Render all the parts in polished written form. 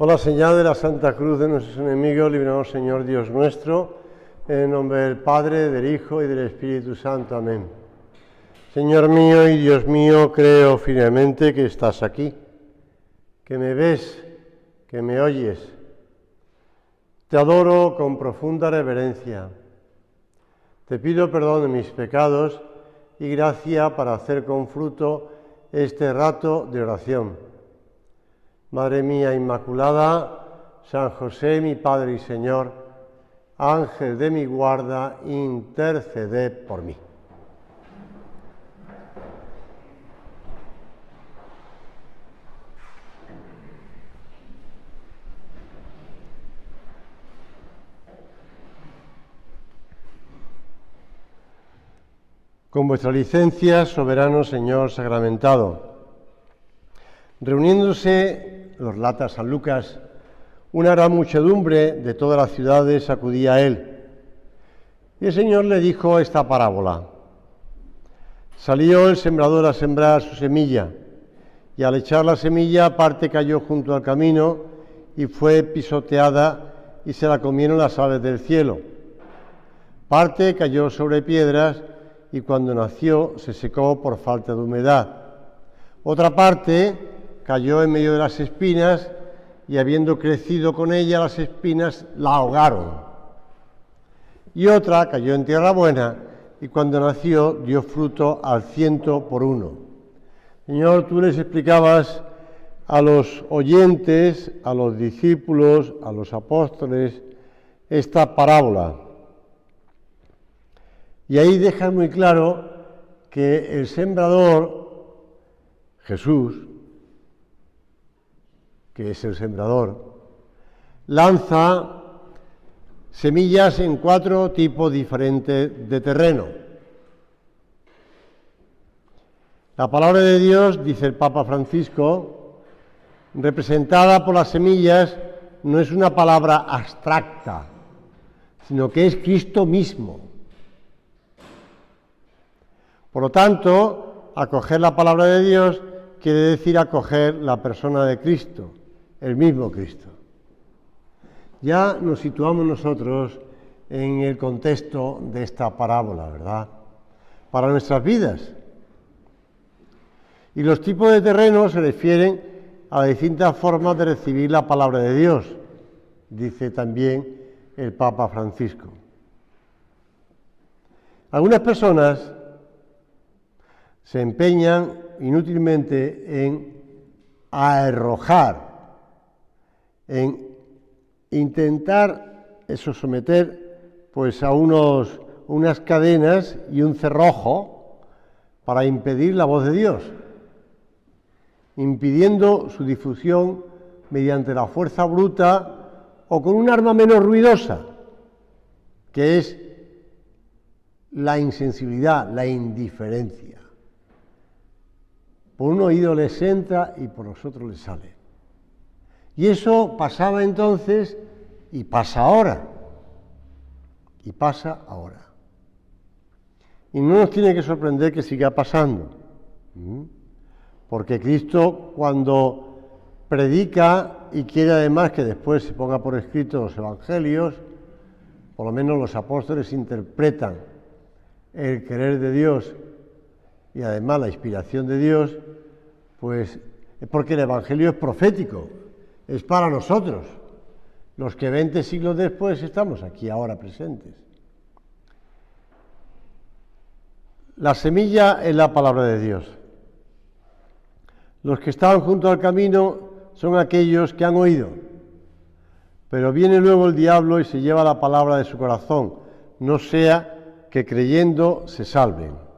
Por la señal de la Santa Cruz de nuestros enemigos, líbranos, Señor Dios nuestro, en el nombre del Padre, del Hijo y del Espíritu Santo. Amén. Señor mío y Dios mío, creo firmemente que estás aquí, que me ves, que me oyes. Te adoro con profunda reverencia. Te pido perdón de mis pecados y gracia para hacer con fruto este rato de oración. Madre mía Inmaculada, San José, mi Padre y Señor, Ángel de mi guarda, interceded por mí. Con vuestra licencia, soberano Señor sacramentado, reuniéndose, lo relata San Lucas, una gran muchedumbre de todas las ciudades acudía a él. Y el Señor le dijo esta parábola. Salió el sembrador a sembrar su semilla, y al echar la semilla, parte cayó junto al camino, y fue pisoteada, y se la comieron las aves del cielo. Parte cayó sobre piedras, y cuando nació se secó por falta de humedad. Otra parte cayó en medio de las espinas, y habiendo crecido con ella las espinas, la ahogaron. Y otra cayó en tierra buena, y cuando nació dio fruto al 100 por 1. Señor, tú les explicabas a los oyentes, a los discípulos, a los apóstoles, esta parábola. Y ahí dejas muy claro que el sembrador, Jesús, que es el sembrador, lanza semillas en 4 tipos diferentes de terreno. La palabra de Dios, dice el Papa Francisco, representada por las semillas, no es una palabra abstracta, sino que es Cristo mismo. Por lo tanto, acoger la palabra de Dios quiere decir acoger la persona de Cristo, el mismo Cristo. Ya nos situamos nosotros en el contexto de esta parábola, ¿verdad? Para nuestras vidas. Y los tipos de terreno se refieren a las distintas formas de recibir la palabra de Dios, dice también el Papa Francisco. Algunas personas se empeñan inútilmente en arrojar, en intentar someter pues a unas cadenas y un cerrojo para impedir la voz de Dios, impidiendo su difusión mediante la fuerza bruta o con un arma menos ruidosa, que es la insensibilidad, la indiferencia. Por un oído les entra y por los otros les sale. Y eso pasaba entonces y pasa ahora. Y pasa ahora. Y no nos tiene que sorprender que siga pasando. Porque Cristo, cuando predica y quiere además que después se ponga por escrito los evangelios, por lo menos los apóstoles interpretan el querer de Dios y además la inspiración de Dios, pues es porque el evangelio es profético, es para nosotros, los que 20 siglos después estamos aquí ahora presentes. La semilla es la palabra de Dios. Los que estaban junto al camino son aquellos que han oído, pero viene luego el diablo y se lleva la palabra de su corazón, no sea que creyendo se salven.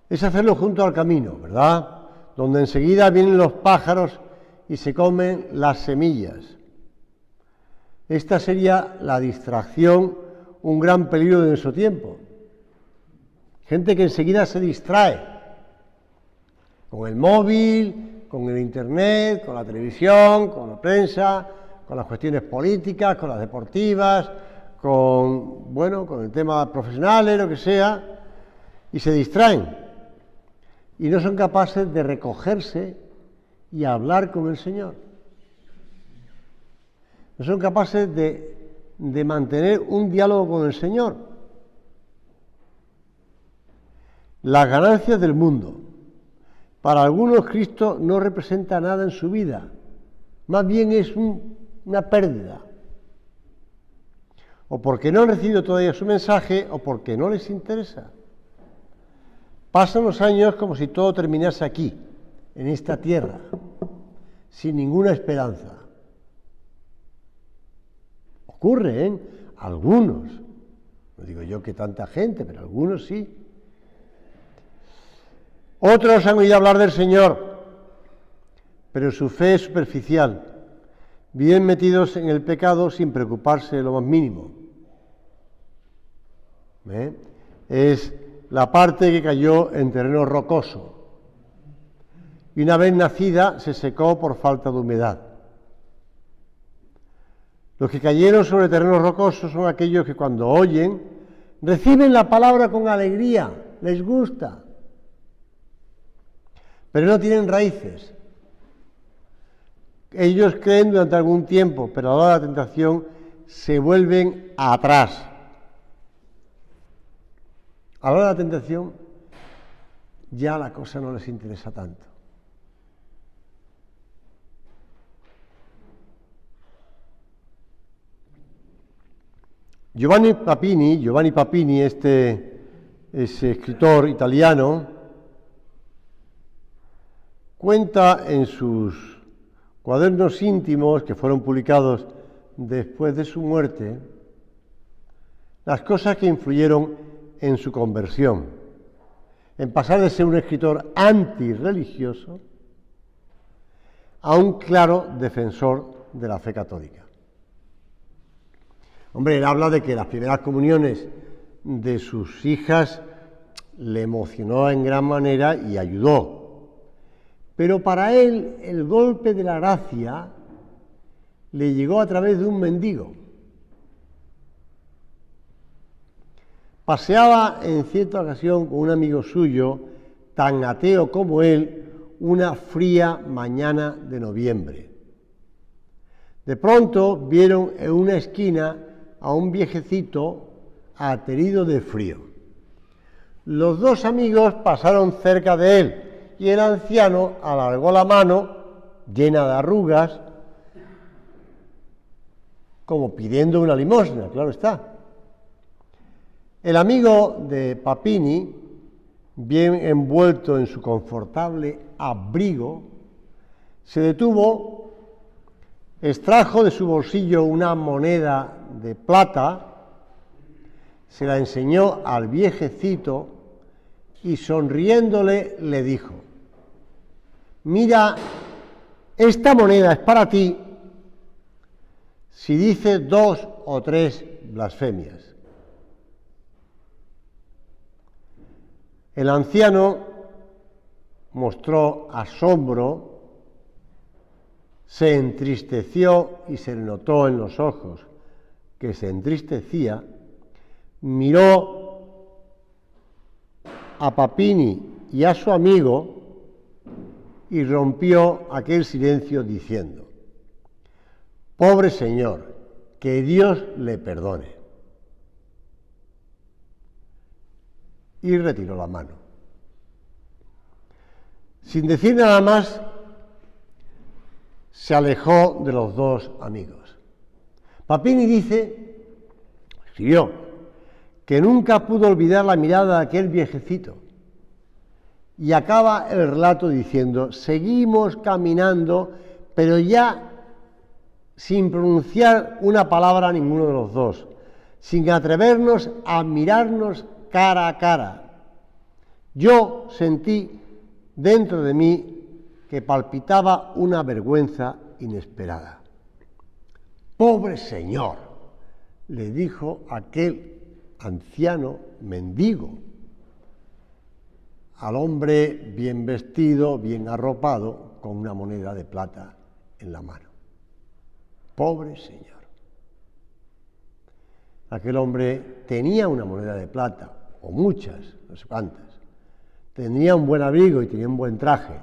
Es hacerlo junto al camino, ¿verdad? Donde enseguida vienen los pájaros y se comen las semillas. Esta sería la distracción, un gran peligro de nuestro tiempo. Gente que enseguida se distrae con el móvil, con el internet, con la televisión, con la prensa, con las cuestiones políticas, con las deportivas, con el tema profesional, lo que sea, y se distraen. Y no son capaces de recogerse y hablar con el Señor. No son capaces de mantener un diálogo con el Señor. Las ganancias del mundo. Para algunos Cristo no representa nada en su vida, más bien es una pérdida. O porque no han recibido todavía su mensaje o porque no les interesa. Pasan los años como si todo terminase aquí, en esta tierra, sin ninguna esperanza. Ocurre, ¿eh? Algunos, no digo yo que tanta gente, pero algunos sí. Otros han oído hablar del Señor, pero su fe es superficial, bien metidos en el pecado sin preocuparse de lo más mínimo. Es la parte que cayó en terreno rocoso y una vez nacida se secó por falta de humedad. Los que cayeron sobre terrenos rocosos son aquellos que cuando oyen reciben la palabra con alegría, les gusta, pero no tienen raíces. Ellos creen durante algún tiempo, pero a la hora de la tentación se vuelven atrás. A la hora de la tentación ya la cosa no les interesa tanto. Giovanni Papini, este escritor italiano, cuenta en sus cuadernos íntimos, que fueron publicados después de su muerte, las cosas que influyeron en su conversión, en pasar de ser un escritor antirreligioso a un claro defensor de la fe católica. Hombre, él habla de que las primeras comuniones de sus hijas le emocionó en gran manera y ayudó. Pero para él el golpe de la gracia le llegó a través de un mendigo. Paseaba en cierta ocasión con un amigo suyo, tan ateo como él, una fría mañana de noviembre. De pronto vieron en una esquina a un viejecito aterido de frío. Los dos amigos pasaron cerca de él y el anciano alargó la mano, llena de arrugas, como pidiendo una limosna, claro está. El amigo de Papini, bien envuelto en su confortable abrigo, se detuvo, extrajo de su bolsillo una moneda de plata, se la enseñó al viejecito y sonriéndole le dijo: mira, esta moneda es para ti si dices 2 o 3 blasfemias. El anciano mostró asombro, se entristeció y se le notó en los ojos que se entristecía, miró a Papini y a su amigo y rompió aquel silencio diciendo: pobre señor, que Dios le perdone. Y retiró la mano. Sin decir nada más, se alejó de los dos amigos. Papini escribió, que nunca pudo olvidar la mirada de aquel viejecito. Y acaba el relato diciendo: seguimos caminando, pero ya sin pronunciar una palabra a ninguno de los dos, sin atrevernos a mirarnos cara a cara. Yo sentí dentro de mí que palpitaba una vergüenza inesperada. Pobre señor, le dijo aquel anciano mendigo al hombre bien vestido, bien arropado, con una moneda de plata en la mano. Pobre señor. Aquel hombre tenía una moneda de plata, o muchas, no sé cuántas. Tenía un buen abrigo y tenía un buen traje.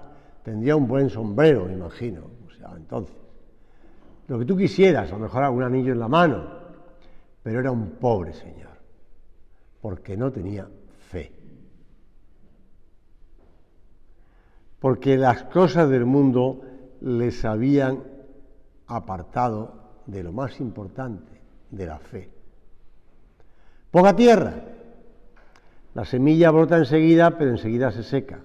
tendría un buen sombrero, me imagino. O sea, entonces, lo que tú quisieras, a lo mejor algún anillo en la mano, pero era un pobre señor, porque no tenía fe. Porque las cosas del mundo les habían apartado de lo más importante, de la fe. Poca tierra. La semilla brota enseguida, pero enseguida se seca.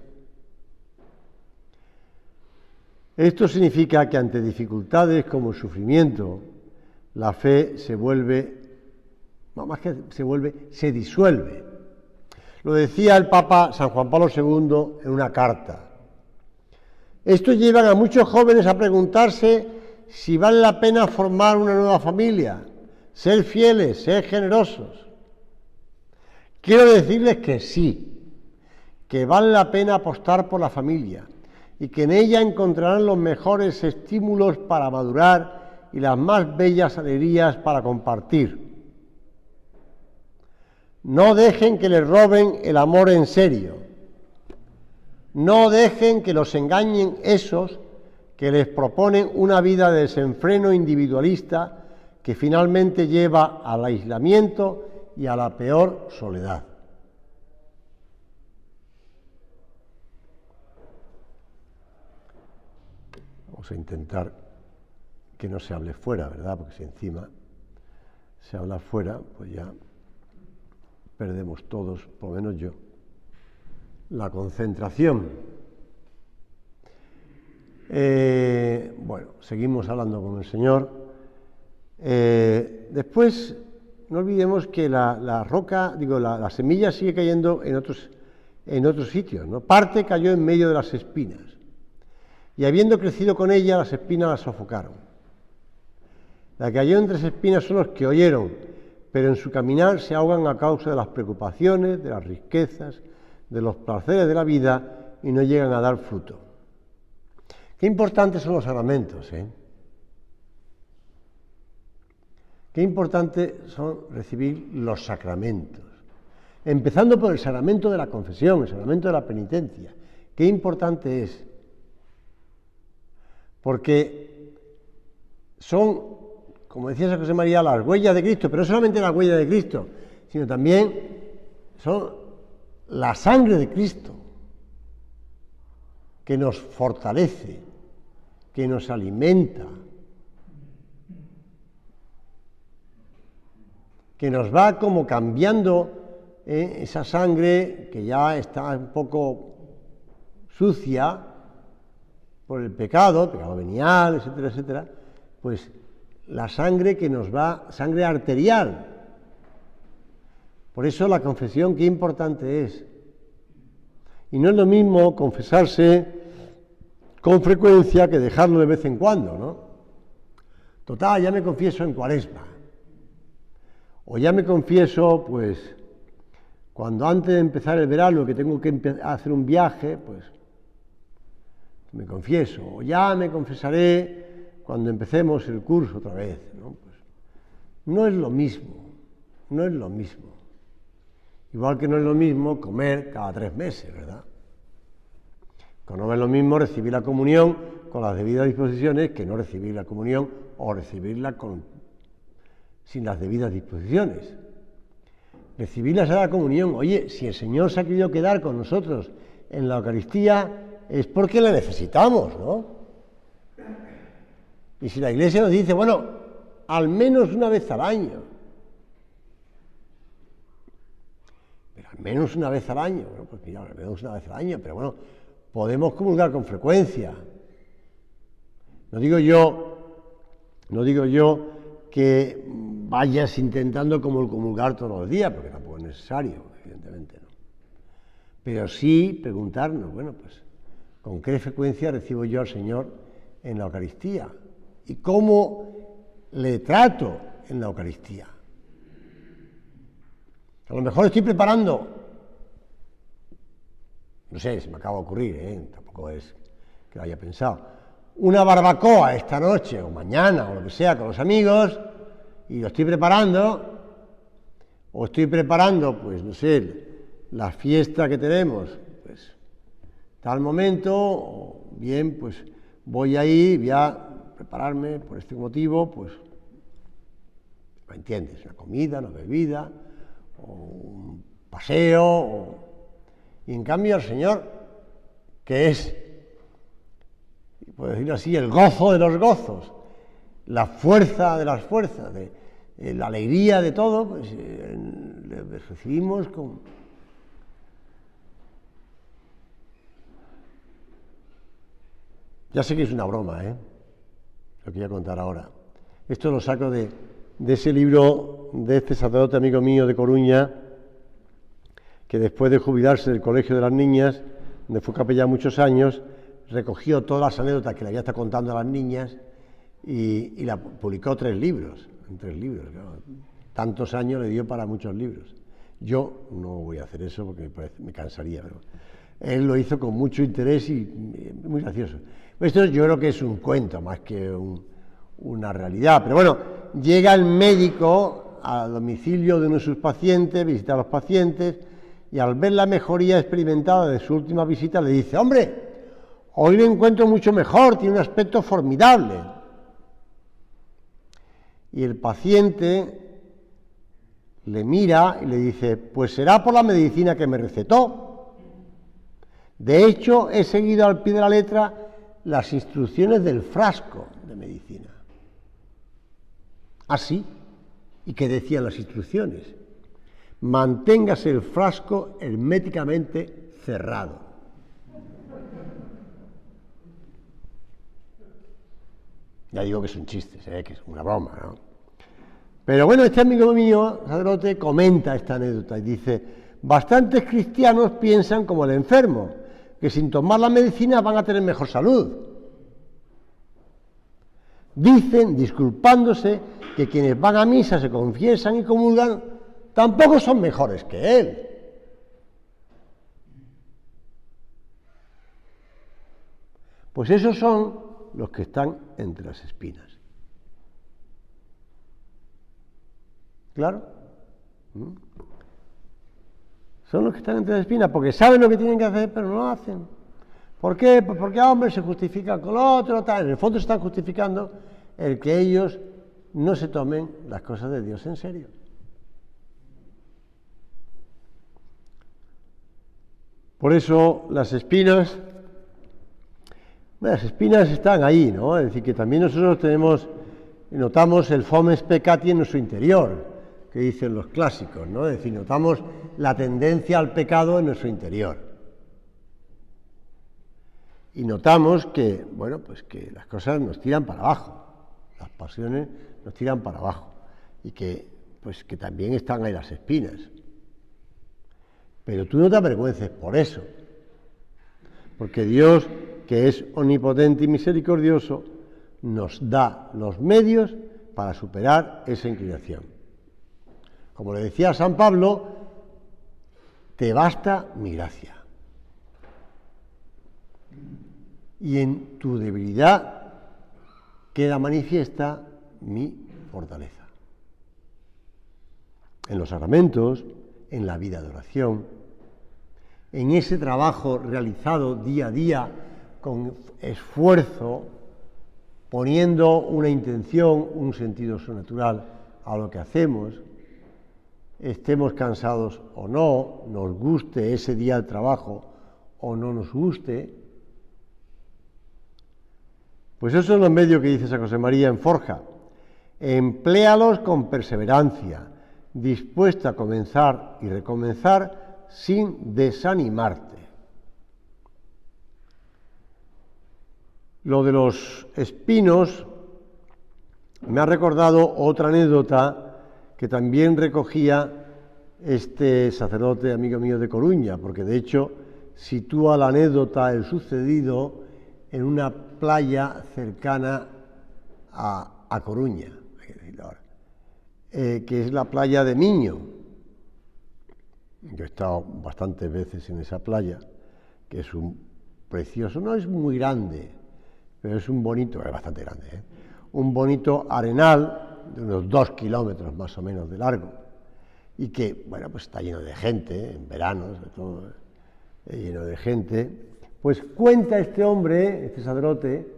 Esto significa que ante dificultades como el sufrimiento, la fe se disuelve. Lo decía el Papa San Juan Pablo II en una carta. Esto lleva a muchos jóvenes a preguntarse si vale la pena formar una nueva familia, ser fieles, ser generosos. Quiero decirles que sí, que vale la pena apostar por la familia y que en ella encontrarán los mejores estímulos para madurar y las más bellas alegrías para compartir. No dejen que les roben el amor en serio. No dejen que los engañen esos que les proponen una vida de desenfreno individualista que finalmente lleva al aislamiento y a la peor soledad. Vamos a intentar que no se hable fuera, ¿verdad? Porque si encima se habla fuera, pues ya perdemos todos, por lo menos yo, la concentración. Bueno, seguimos hablando con el Señor. Después, no olvidemos que la semilla sigue cayendo en otros sitios, ¿no? Parte cayó en medio de las espinas, y habiendo crecido con ella, las espinas la sofocaron. La que cayó entre las espinas son los que oyeron, pero en su caminar se ahogan a causa de las preocupaciones, de las riquezas, de los placeres de la vida, y no llegan a dar fruto. Qué importantes son los sacramentos, ¿eh? Qué importante son recibir los sacramentos. Empezando por el sacramento de la confesión, el sacramento de la penitencia. Qué importante es. Porque son, como decía San José María, las huellas de Cristo, pero no solamente las huellas de Cristo, sino también son la sangre de Cristo, que nos fortalece, que nos alimenta, que nos va como cambiando esa sangre que ya está un poco sucia por el pecado venial, etcétera, etcétera, pues la sangre que nos va, sangre arterial. Por eso la confesión, qué importante es. Y no es lo mismo confesarse con frecuencia que dejarlo de vez en cuando, ¿no? Total, ya me confieso en Cuaresma. O ya me confieso, pues, cuando antes de empezar el verano, que tengo que hacer un viaje, pues, me confieso. O ya me confesaré cuando empecemos el curso otra vez, ¿no? Pues, no es lo mismo, no es lo mismo. Igual que no es lo mismo comer cada 3 meses, ¿verdad? No es lo mismo recibir la comunión con las debidas disposiciones que no recibir la comunión o recibirla sin las debidas disposiciones. Recibir la Sagrada Comunión, oye, si el Señor se ha querido quedar con nosotros en la Eucaristía, es porque la necesitamos, ¿no? Y si la Iglesia nos dice, bueno, al menos una vez al año, pero al menos una vez al año, bueno, pues mira, al menos una vez al año, pero bueno, podemos comulgar con frecuencia. No digo yo que vayas intentando comulgar todos los días, porque tampoco es necesario, evidentemente, ¿no? Pero sí preguntarnos, bueno, pues, ¿con qué frecuencia recibo yo al Señor en la Eucaristía? ¿Y cómo le trato en la Eucaristía? A lo mejor estoy preparando, no sé, se me acaba de ocurrir, tampoco es que lo haya pensado, una barbacoa esta noche o mañana o lo que sea con los amigos, y lo estoy preparando, o estoy preparando, pues no sé, la fiesta que tenemos, pues tal momento, o bien, pues voy ahí, voy a prepararme por este motivo, pues, ¿me entiendes? Una comida, una bebida, o un paseo, y en cambio el Señor, que es, puedo decirlo así, el gozo de los gozos, la fuerza de las fuerzas, la alegría de todo, pues le recibimos con... Ya sé que es una broma, lo que voy a contar ahora. Esto lo saco de ese libro de este sacerdote amigo mío de Coruña, que después de jubilarse del Colegio de las Niñas, donde fue capellán muchos años, recogió todas las anécdotas que le había estado contando a las niñas y la publicó en 3 libros. Claro. Tantos años le dio para muchos libros. Yo no voy a hacer eso porque me cansaría, pero él lo hizo con mucho interés y muy gracioso. Esto yo creo que es un cuento más que una realidad, pero bueno, llega el médico al domicilio de uno de sus pacientes, visita a los pacientes y al ver la mejoría experimentada de su última visita le dice: hombre, hoy lo encuentro mucho mejor, tiene un aspecto formidable. Y el paciente le mira y le dice: pues será por la medicina que me recetó. De hecho, he seguido al pie de la letra las instrucciones del frasco de medicina. Así, ¿y qué decían las instrucciones? Manténgase el frasco herméticamente cerrado. Ya digo que es un chiste, que es una broma, ¿no? Pero bueno, este amigo mío, sacerdote, comenta esta anécdota y dice: bastantes cristianos piensan como el enfermo, que sin tomar la medicina van a tener mejor salud. Dicen, disculpándose, que quienes van a misa, se confiesan y comulgan, tampoco son mejores que él. Pues esos son los que están entre las espinas. ¿Claro? Son los que están entre las espinas porque saben lo que tienen que hacer, pero no lo hacen. ¿Por qué? Pues porque, hombre, se justifican con lo otro, tal. En el fondo se están justificando el que ellos no se tomen las cosas de Dios en serio. Por eso las espinas están ahí, ¿no? Es decir, que también nosotros notamos el fomes peccati en nuestro interior, que dicen los clásicos, ¿no? Es decir, notamos la tendencia al pecado en nuestro interior. Y notamos que, bueno, pues que las cosas nos tiran para abajo, las pasiones nos tiran para abajo, y que, pues que también están ahí las espinas. Pero tú no te avergüences por eso, porque Dios, que es omnipotente y misericordioso, nos da los medios para superar esa inclinación. Como le decía San Pablo, te basta mi gracia. Y en tu debilidad queda manifiesta mi fortaleza. En los sacramentos, en la vida de oración, en ese trabajo realizado día a día con esfuerzo, poniendo una intención, un sentido sobrenatural a lo que hacemos, estemos cansados o no, nos guste ese día el trabajo o no nos guste, pues esos son los medios que dice San José María en Forja. Empléalos con perseverancia, dispuesta a comenzar y recomenzar sin desanimarte. Lo de los espinos me ha recordado otra anécdota que también recogía este sacerdote amigo mío de Coruña, porque de hecho sitúa la anécdota, el sucedido, en una playa cercana a Coruña, hay que decirlo ahora, que es la playa de Miño. Yo he estado bastantes veces en esa playa, que es un precioso, no es muy grande, pero es un bonito, es bastante grande, un bonito arenal de unos 2 kilómetros más o menos de largo, y que, bueno, pues está lleno de gente, en verano sobre todo, lleno de gente, Pues cuenta este hombre, este sacerdote,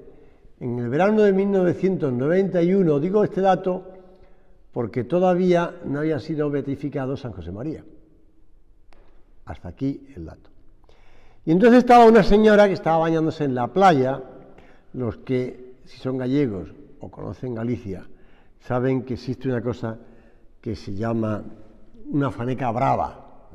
en el verano de 1991, digo este dato porque todavía no había sido beatificado San José María. Hasta aquí el dato. Y entonces estaba una señora que estaba bañándose en la playa. Los que, si son gallegos o conocen Galicia, saben que existe una cosa que se llama una faneca brava.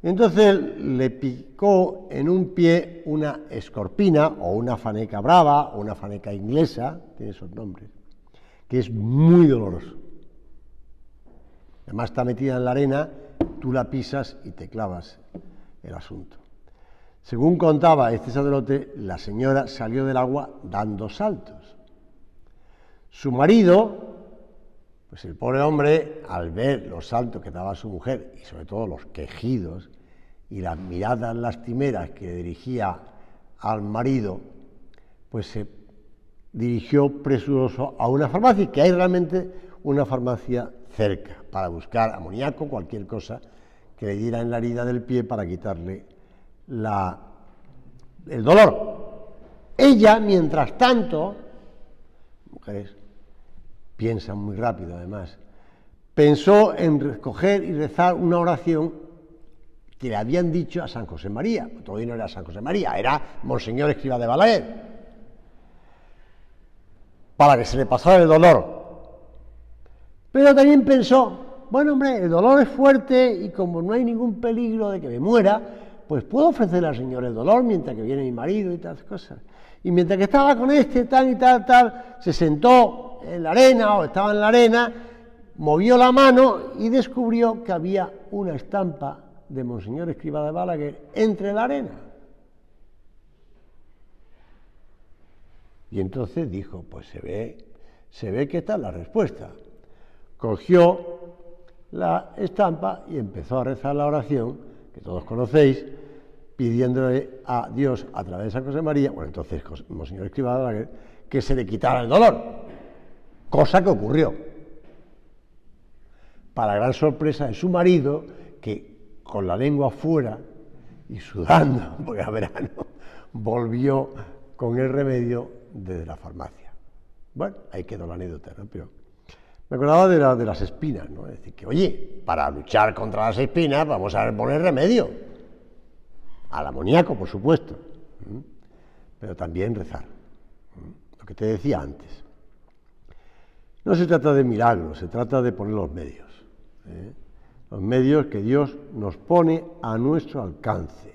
Entonces le picó en un pie una escorpina o una faneca brava o una faneca inglesa, tiene esos nombres, que es muy doloroso. Además está metida en la arena, tú la pisas y te clavas el asunto. Según contaba este sacerdote, la señora salió del agua dando saltos. Su marido, pues el pobre hombre, al ver los saltos que daba su mujer y sobre todo los quejidos y las miradas lastimeras que dirigía al marido, pues se dirigió presuroso a una farmacia, que hay realmente una farmacia cerca, para buscar amoníaco, cualquier cosa que le diera en la herida del pie para quitarle el dolor. Ella, mientras tanto, mujeres piensan muy rápido además, pensó en recoger y rezar una oración que le habían dicho a San José María. Todavía no era San José María, era Monseñor Escrivá de Balaguer, para que se le pasara el dolor. Pero también pensó, bueno, hombre, el dolor es fuerte y como no hay ningún peligro de que me muera, pues puedo ofrecerle al Señor el dolor mientras que viene mi marido y tal cosas. Y mientras que estaba con este, tal y tal, se sentó en la arena o estaba en la arena, movió la mano y descubrió que había una estampa de Monseñor Escrivá de Balaguer entre la arena. Y entonces dijo, pues se ve que esta es la respuesta. Cogió la estampa y empezó a rezar la oración, que todos conocéis, pidiéndole a Dios a través de San José María, bueno, entonces Monseñor Escrivá de Balaguer, que se le quitara el dolor, cosa que ocurrió. Para gran sorpresa de su marido, que con la lengua afuera y sudando, porque era verano, volvió con el remedio desde la farmacia. Bueno, ahí quedó la anécdota, ¿no? Pero me acordaba de las espinas, ¿no? Es decir, que oye, para luchar contra las espinas vamos a poner remedio. Al amoníaco, por supuesto, pero también rezar. Lo que te decía antes. No se trata de milagros, se trata de poner los medios. Los medios que Dios nos pone a nuestro alcance.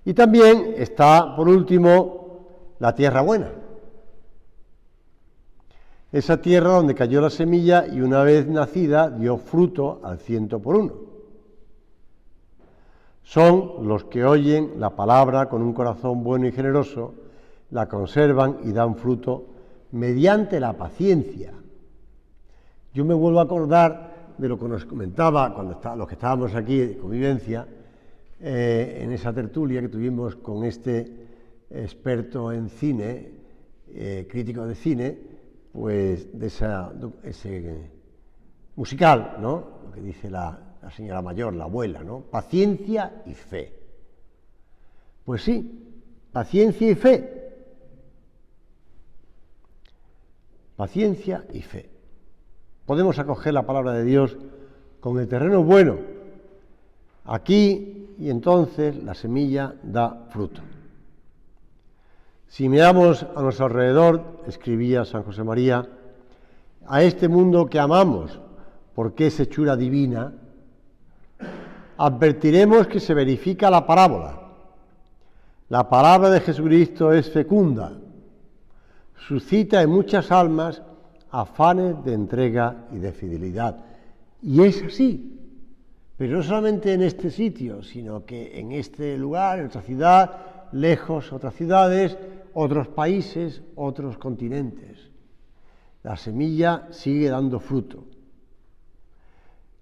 Y también está, por último, la tierra buena. Esa tierra donde cayó la semilla y una vez nacida dio fruto al 100%. Son los que oyen la palabra con un corazón bueno y generoso, la conservan y dan fruto mediante la paciencia. Yo me vuelvo a acordar de lo que nos comentaba los que estábamos aquí de convivencia, en esa tertulia que tuvimos con este experto en cine, crítico de cine, pues de ese musical, ¿no? Lo que dice la señora mayor, la abuela, ¿no? Paciencia y fe. Pues sí, paciencia y fe. Paciencia y fe. Podemos acoger la palabra de Dios con el terreno bueno. Aquí y entonces la semilla da fruto. Si miramos a nuestro alrededor, escribía San José María, a este mundo que amamos, porque es hechura divina, advertiremos que se verifica la parábola. La palabra de Jesucristo es fecunda, suscita en muchas almas afanes de entrega y de fidelidad. Y es así, pero no solamente en este sitio, sino que en este lugar, en otra ciudad, lejos, otras ciudades, otros países, otros continentes. La semilla sigue dando fruto.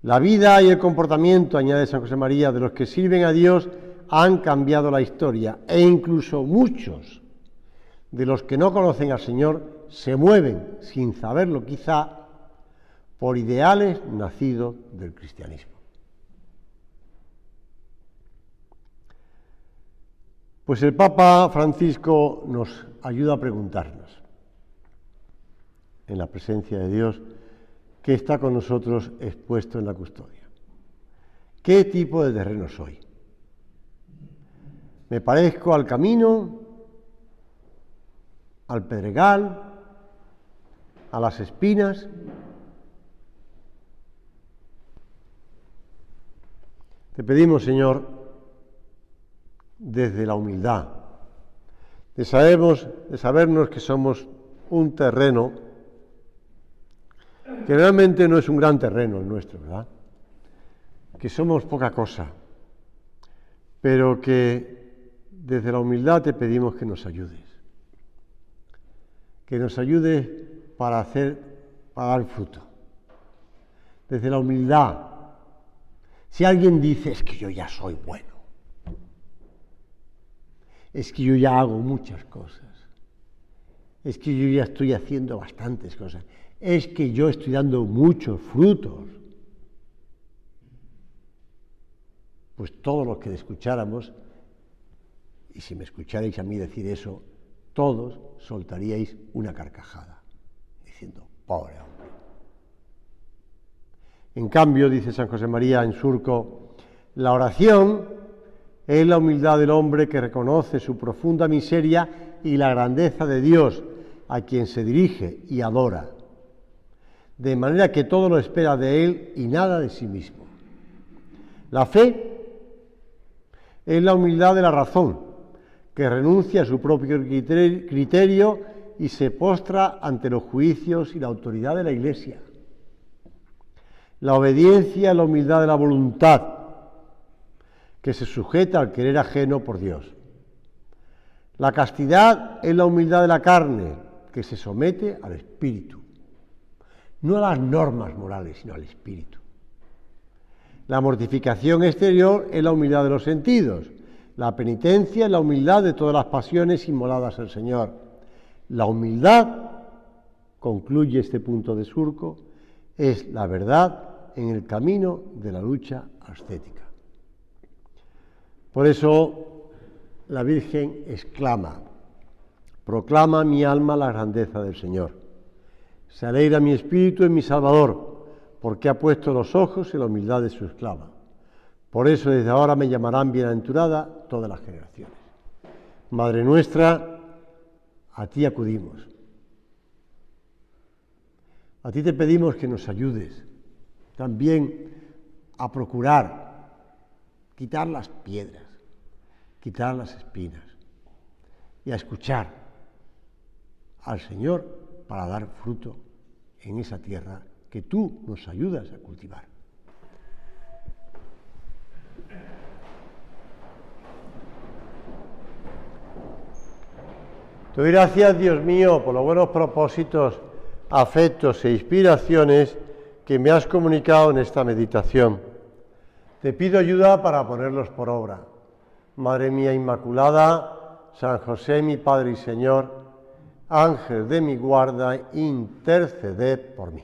La vida y el comportamiento, añade San José María, de los que sirven a Dios han cambiado la historia e incluso muchos de los que no conocen al Señor se mueven, sin saberlo quizá, por ideales nacidos del cristianismo. Pues el Papa Francisco nos ayuda a preguntarnos, en la presencia de Dios, que está con nosotros expuesto en la custodia. ¿Qué tipo de terreno soy? ¿Me parezco al camino, al pedregal, a las espinas? Te pedimos, Señor, desde la humildad, de sabernos que somos un terreno que realmente no es un gran terreno el nuestro, ¿verdad? Que somos poca cosa, pero que desde la humildad te pedimos que nos ayudes para dar fruto. Desde la humildad, si alguien dice, es que yo ya soy bueno, es que yo ya hago muchas cosas, es que yo ya estoy haciendo bastantes cosas, es que yo estoy dando muchos frutos, pues todos los que escucháramos, y si me escucharais a mí decir eso, todos soltaríais una carcajada, diciendo, pobre hombre. En cambio, dice San José María en Surco, la oración es la humildad del hombre que reconoce su profunda miseria y la grandeza de Dios, a quien se dirige y adora, de manera que todo lo espera de Él y nada de sí mismo. La fe es la humildad de la razón, que renuncia a su propio criterio y se postra ante los juicios y la autoridad de la Iglesia. La obediencia es la humildad de la voluntad, que se sujeta al querer ajeno por Dios. La castidad es la humildad de la carne, que se somete al espíritu, no a las normas morales, sino al espíritu. La mortificación exterior es la humildad de los sentidos. La penitencia es la humildad de todas las pasiones inmoladas al Señor. La humildad, concluye este punto de Surco, es la verdad en el camino de la lucha ascética. Por eso la Virgen exclama, proclama mi alma la grandeza del Señor. Se alegra mi espíritu en mi Salvador, porque ha puesto los ojos en la humildad de su esclava. Por eso desde ahora me llamarán bienaventurada todas las generaciones. Madre nuestra, a ti acudimos. A ti te pedimos que nos ayudes también a procurar quitar las piedras, quitar las espinas y a escuchar al Señor para dar fruto en esa tierra que tú nos ayudas a cultivar. Te doy gracias, Dios mío, por los buenos propósitos, afectos e inspiraciones que me has comunicado en esta meditación. Te pido ayuda para ponerlos por obra. Madre mía Inmaculada, San José, mi Padre y Señor, Ángel de mi guarda, interceded por mí.